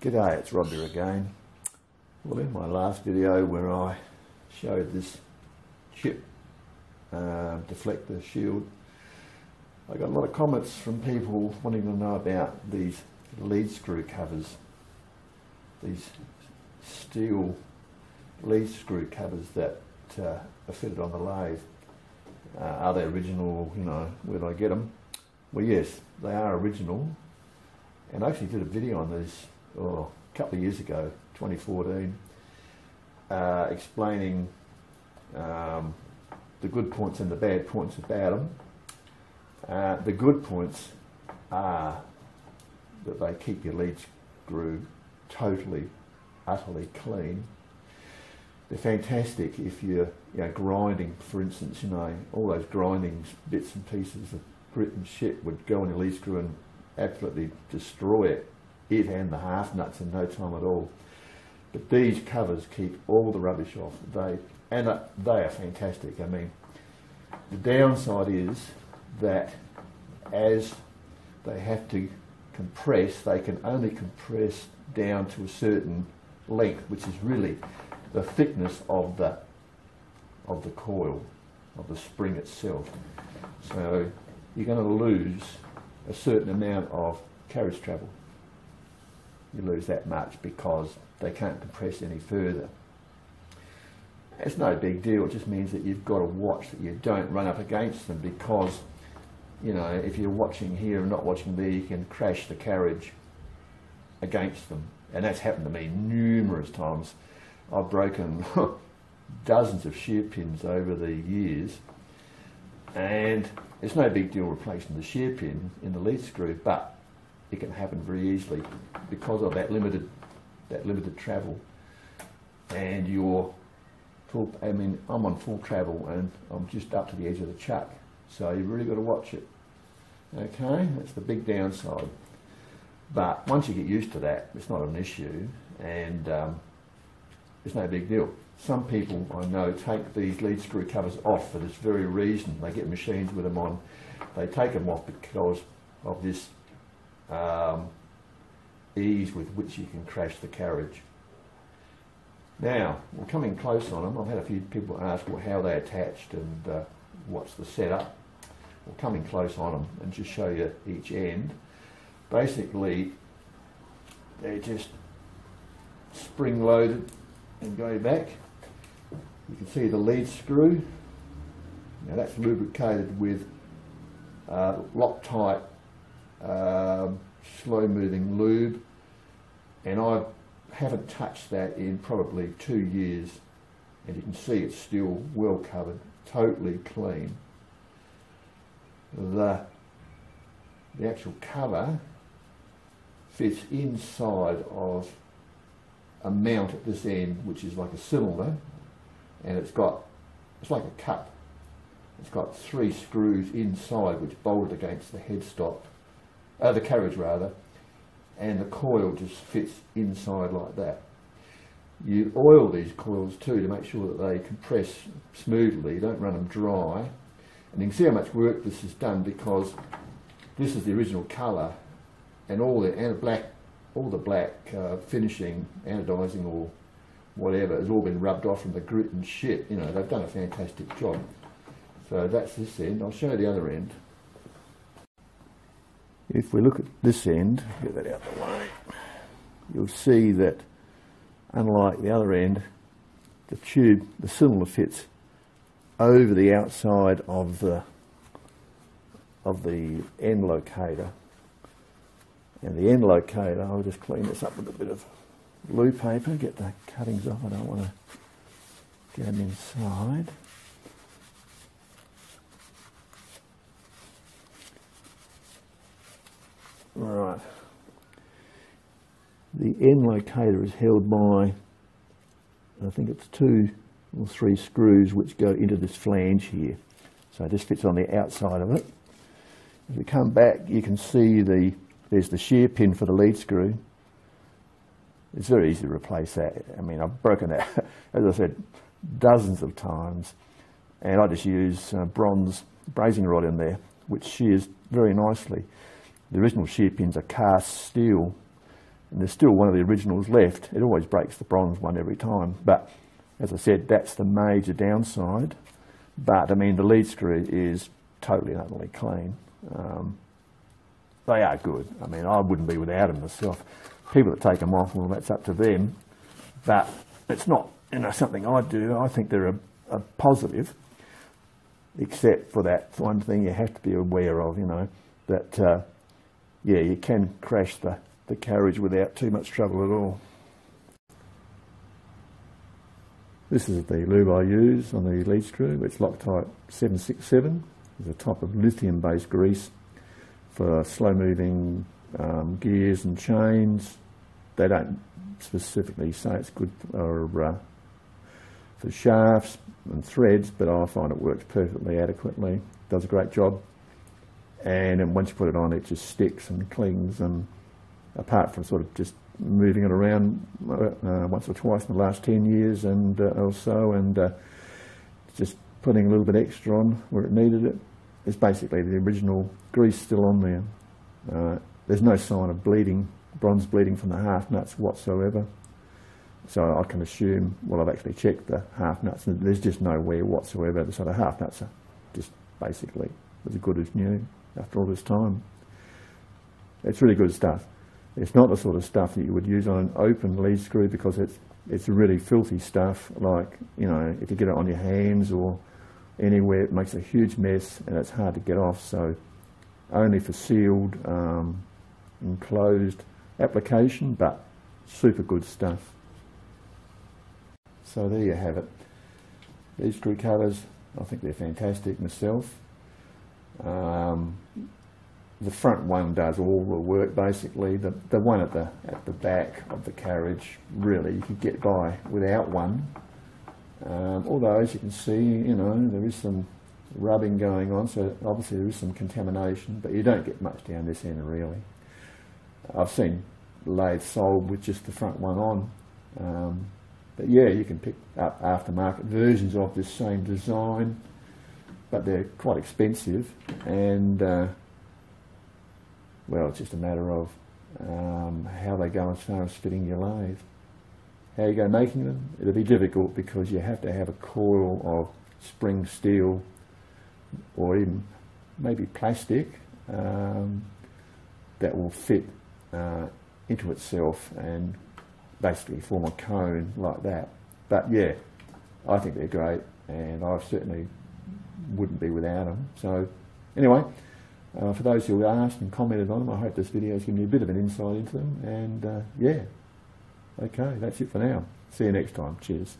G'day, it's Rob here again. Well, in my last video where I showed this chip deflector shield, I got a lot of comments from people wanting to know about these lead screw covers, these steel lead screw covers that are fitted on the lathe. Are they original? You know, where did I get them? Well, yes, they are original, and I actually did a video on these a couple of years ago, 2014, explaining the good points and the bad points about them. The good points are that they keep your lead screw totally, utterly clean. They're fantastic if you're grinding, for instance, all those grinding bits and pieces of grit and shit would go on your lead screw and absolutely destroy it and the half nuts in no time at all. But these covers keep all the rubbish off. They are fantastic. I mean, the downside is that as they have to compress, they can only compress down to a certain length, which is really the thickness of the coil, of the spring itself. So you're going to lose a certain amount of carriage travel. You lose that much because they can't compress any further. It's no big deal. It just means that you've got to watch that you don't run up against them, because if you're watching here and not watching there, you can crash the carriage against them, and that's happened to me numerous times. I've broken dozens of shear pins over the years, and it's no big deal replacing the shear pin in the lead screw, but it can happen very easily because of that limited travel. And I'm on full travel and I'm just up to the edge of the chuck, so you've really got to watch it. Okay, that's the big downside. But once you get used to that, it's not an issue, and it's no big deal. Some people I know take these lead screw covers off for this very reason. They get machines with them on. They take them off because of this ease with which you can crash the carriage. Now, we're coming close on them. I've had a few people ask how they're attached and what's the setup. We're coming close on them and just show you each end. Basically, they're just spring loaded and go back. You can see the lead screw. Now that's lubricated with Loctite slow moving lube, and I haven't touched that in probably 2 years, and you can see it's still well covered, totally clean. The actual cover fits inside of a mount at this end, which is like a cylinder, and it's like a cup. It's got 3 screws inside which bolt against the headstock, the carriage rather, and the coil just fits inside like that. You oil these coils too to make sure that they compress smoothly, you don't run them dry. And you can see how much work this has done, because this is the original colour, and all the black finishing, anodizing or whatever, has all been rubbed off from the grit and shit. They've done a fantastic job. So that's this end. I'll show you the other end. If we look at this end, get that out of the way, you'll see that unlike the other end, the cylinder fits over the outside of the end locator. And the end locator, I'll just clean this up with a bit of glue paper, get the cuttings off. I don't want to get them inside. Right. The end locator is held by, I think it's 2 or 3 screws which go into this flange here. So this fits on the outside of it. If we come back, you can see there's the shear pin for the lead screw. It's very easy to replace that. I mean, I've broken that, as I said, dozens of times, and I just use bronze brazing rod in there, which shears very nicely. The original shear pins are cast steel, and there's still one of the originals left. It always breaks the bronze one every time, but as I said, that's the major downside. But I mean, the lead screw is totally and utterly clean. They are good. I mean, I wouldn't be without them myself. People that take them off, well, that's up to them. But it's not, you know, something I do. I think they're a positive, except for that one thing you have to be aware of, you know, that, yeah, you can crash the carriage without too much trouble at all. This is the lube I use on the lead screw. It's Loctite 767. It's a type of lithium-based grease for slow-moving gears and chains. They don't specifically say it's good for shafts and threads, but I find it works perfectly adequately. Does a great job. And then once you put it on, it just sticks and clings. And apart from sort of just moving it around once or twice in the last 10 years and or so, and just putting a little bit extra on where it needed it, it's basically the original grease still on there. There's no sign of bleeding, bronze bleeding from the half nuts whatsoever. So I can assume, well, I've actually checked the half nuts, and there's just no wear whatsoever. So the half nuts are just basically as good as new after all this time. It's really good stuff. It's not the sort of stuff that you would use on an open lead screw, because it's really filthy stuff. Like, you know, if you get it on your hands or anywhere, it makes a huge mess and it's hard to get off. So only for sealed, enclosed application, but super good stuff. So there you have it. These screw covers, I think they're fantastic myself. The front one does all the work basically. The one at the back of the carriage, really, you could get by without one. Although, as you can see, you know, there is some rubbing going on, so obviously there is some contamination, but you don't get much down this end really. I've seen lathes sold with just the front one on. But yeah, you can pick up aftermarket versions of this same design, but they're quite expensive, and well, it's just a matter of how they go as far as fitting your lathe. How you go making them, it'll be difficult because you have to have a coil of spring steel or even maybe plastic that will fit into itself and basically form a cone like that. But yeah, I think they're great, and I certainly wouldn't be without them. So anyway, for those who asked and commented on them, I hope this video has given you a bit of an insight into them, and yeah, okay, that's it for now. See you next time. Cheers.